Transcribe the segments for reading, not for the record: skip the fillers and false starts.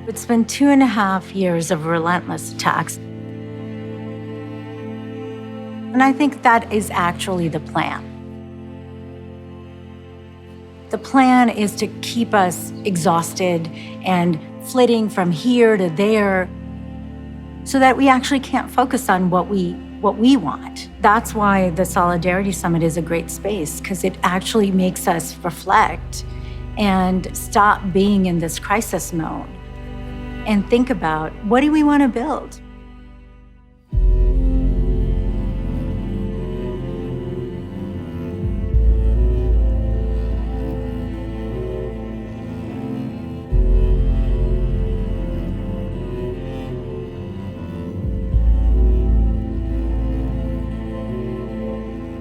It's been 2.5 years of relentless attacks. And I think that is actually the plan. The plan is to keep us exhausted and flitting from here to there so that we actually can't focus on what we want. That's why the Solidarity Summit is a great space, because it actually makes us reflect and stop being in this crisis mode and think about, what do we want to build?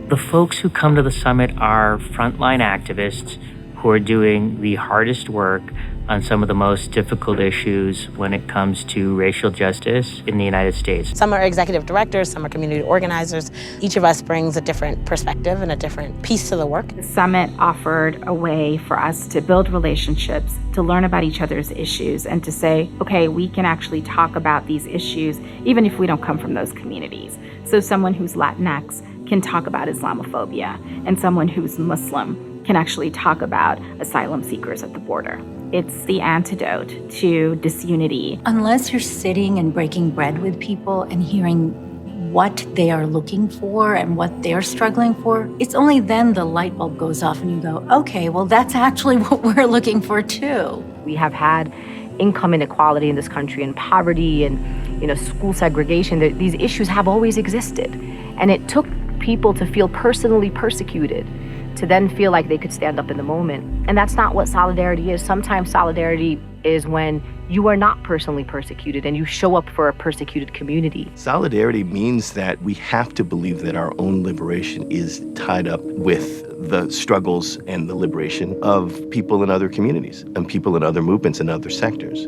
The folks who come to the summit are frontline activists who are doing the hardest work on some of the most difficult issues when it comes to racial justice in the United States. Some are executive directors, some are community organizers. Each of us brings a different perspective and a different piece to the work. The summit offered a way for us to build relationships, to learn about each other's issues, and to say, okay, we can actually talk about these issues even if we don't come from those communities. So someone who's Latinx can talk about Islamophobia, and someone who's Muslim can actually talk about asylum seekers at the border. It's the antidote to disunity. Unless you're sitting and breaking bread with people and hearing what they are looking for and what they're struggling for, it's only then the light bulb goes off and you go, okay, well, that's actually what we're looking for too. We have had income inequality in this country and poverty and school segregation. These issues have always existed. And it took people to feel personally persecuted to then feel like they could stand up in the moment. And that's not what solidarity is. Sometimes solidarity is when you are not personally persecuted and you show up for a persecuted community. Solidarity means that we have to believe that our own liberation is tied up with the struggles and the liberation of people in other communities and people in other movements and other sectors.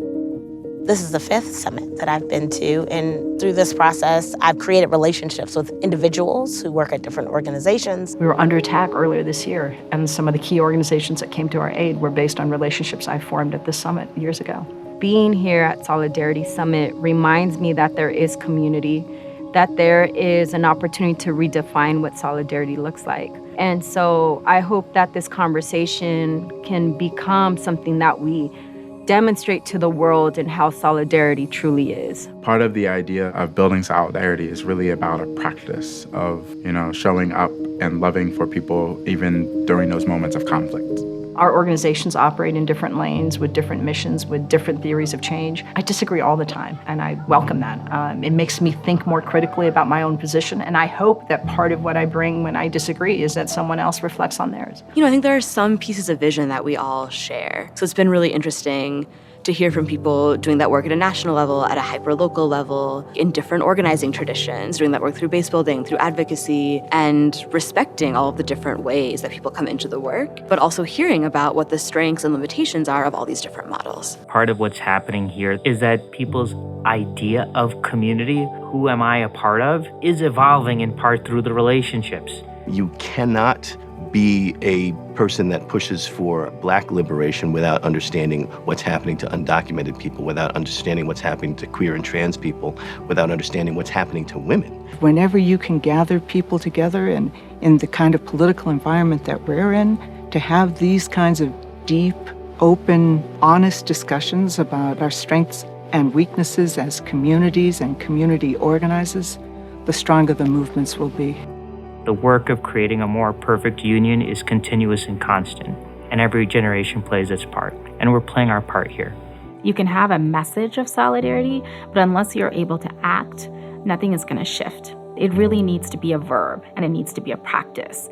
This is the 5th summit that I've been to, and through this process, I've created relationships with individuals who work at different organizations. We were under attack earlier this year, and some of the key organizations that came to our aid were based on relationships I formed at this summit years ago. Being here at Solidarity Summit reminds me that there is community, that there is an opportunity to redefine what solidarity looks like. And so I hope that this conversation can become something that we demonstrate to the world and how solidarity truly is. Part of the idea of building solidarity is really about a practice of, showing up and loving for people even during those moments of conflict. Our organizations operate in different lanes with different missions, with different theories of change. I disagree all the time, and I welcome that. It makes me think more critically about my own position, and I hope that part of what I bring when I disagree is that someone else reflects on theirs. I think there are some pieces of vision that we all share. So it's been really interesting to hear from people doing that work at a national level, at a hyper-local level, in different organizing traditions, doing that work through base building, through advocacy, and respecting all of the different ways that people come into the work, but also hearing about what the strengths and limitations are of all these different models. Part of what's happening here is that people's idea of community, who am I a part of, is evolving in part through the relationships. You cannot be a person that pushes for Black liberation without understanding what's happening to undocumented people, without understanding what's happening to queer and trans people, without understanding what's happening to women. Whenever you can gather people together and in the kind of political environment that we're in, to have these kinds of deep, open, honest discussions about our strengths and weaknesses as communities and community organizers, the stronger the movements will be. The work of creating a more perfect union is continuous and constant, and every generation plays its part, and we're playing our part here. You can have a message of solidarity, but unless you're able to act, nothing is going to shift. It really needs to be a verb, and it needs to be a practice.